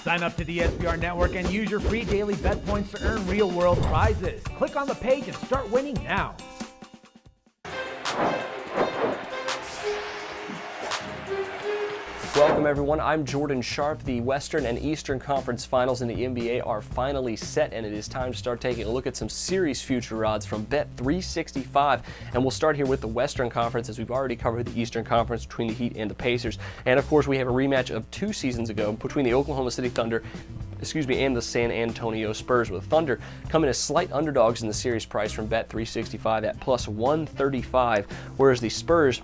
Sign up to the SBR Network and use your free daily bet points to earn real-world prizes. Click on the page and start winning now. Welcome everyone, I'm Jordan Sharp. The Western and Eastern Conference Finals in the NBA are finally set, and it is time to start taking a look at some series future odds from Bet365. And we'll start here with the Western Conference, as we've already covered the Eastern Conference between the Heat and the Pacers. And of course we have a rematch of 2 seasons ago between the Oklahoma City Thunder and the San Antonio Spurs, with Thunder coming as slight underdogs in the series price from Bet365 at plus 135, whereas the Spurs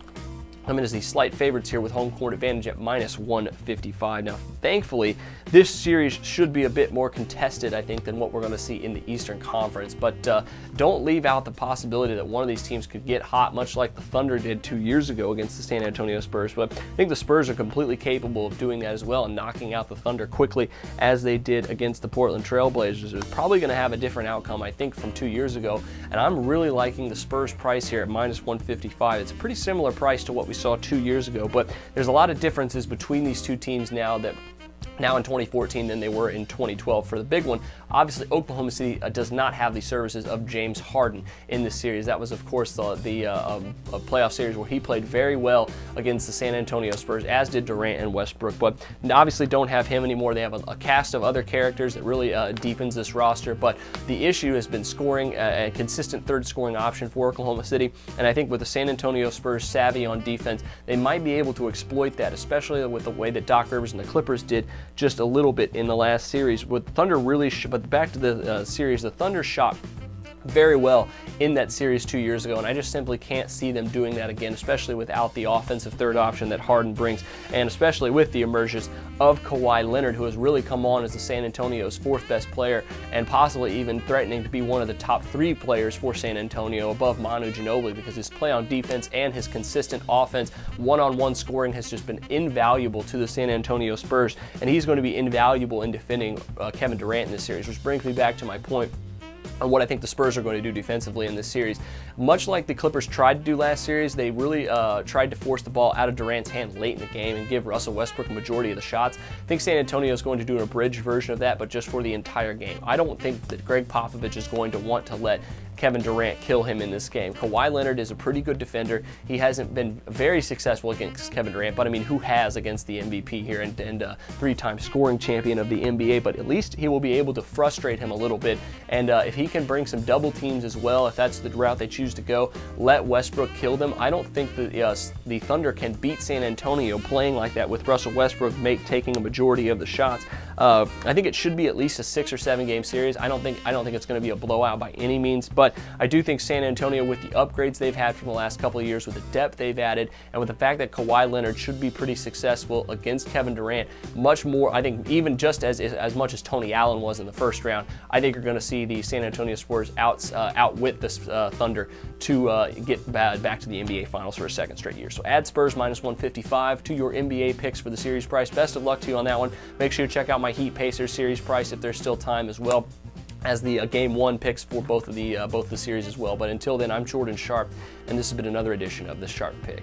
come in as the slight favorites here with home court advantage at minus 155. Now, thankfully, this series should be a bit more contested, I think, than what we're going to see in the Eastern Conference. But don't leave out the possibility that one of these teams could get hot, much like the Thunder did 2 years ago against the San Antonio Spurs. But I think the Spurs are completely capable of doing that as well and knocking out the Thunder quickly, as they did against the Portland Trail Blazers. It's probably going to have a different outcome, I think, from 2 years ago. And I'm really liking the Spurs price here at minus 155. It's a pretty similar price to what we saw 2 years ago, but there's a lot of differences between these two teams now in 2014 than they were in 2012. For the big one, obviously Oklahoma City does not have the services of James Harden in this series. That was, of course, the playoff series where he played very well against the San Antonio Spurs, as did Durant and Westbrook, but obviously don't have him anymore. They have a cast of other characters that really deepens this roster, but the issue has been scoring, a consistent third scoring option for Oklahoma City, and I think with the San Antonio Spurs savvy on defense, they might be able to exploit that, especially with the way that Doc Rivers and the Clippers did just a little bit in the last series. With Thunder but back to the series, the Thunder shot very well in that series 2 years ago, and I just simply can't see them doing that again, especially without the offensive third option that Harden brings, and especially with the emergence of Kawhi Leonard, who has really come on as the San Antonio's 4th best player and possibly even threatening to be one of the top 3 players for San Antonio above Manu Ginobili, because his play on defense and his consistent offense, one-on-one scoring, has just been invaluable to the San Antonio Spurs, and he's going to be invaluable in defending Kevin Durant in this series, which brings me back to my point on what I think the Spurs are going to do defensively in this series. Much like the Clippers tried to do last series, they really tried to force the ball out of Durant's hand late in the game and give Russell Westbrook a majority of the shots. I think San Antonio is going to do an abridged version of that, but just for the entire game. I don't think that Greg Popovich is going to want to let Kevin Durant kill him in this game. Kawhi Leonard is a pretty good defender. He hasn't been very successful against Kevin Durant, but I mean, who has against the MVP here and 3-time scoring champion of the NBA? But at least he will be able to frustrate him a little bit. And if he can bring some double teams as well, if that's the route they choose to go, let Westbrook kill them. I don't think that the Thunder can beat San Antonio playing like that with Russell Westbrook taking a majority of the shots. I think it should be at least a 6 or 7 game series. I don't think it's going to be a blowout by any means, but I do think San Antonio, with the upgrades they've had from the last couple of years, with the depth they've added, and with the fact that Kawhi Leonard should be pretty successful against Kevin Durant, much more, I think, even just as much as Tony Allen was in the first round, I think you're going to see the San Antonio Spurs outwit the Thunder to get back to the NBA Finals for a second straight year. So add Spurs minus 155 to your NBA picks for the series price. Best of luck to you on that one. Make sure you check out my Heat Pacers series price if there's still time, as well as the game 1 picks for both the series as well. But until then, I'm Jordan Sharp, and this has been another edition of the Sharp Pick.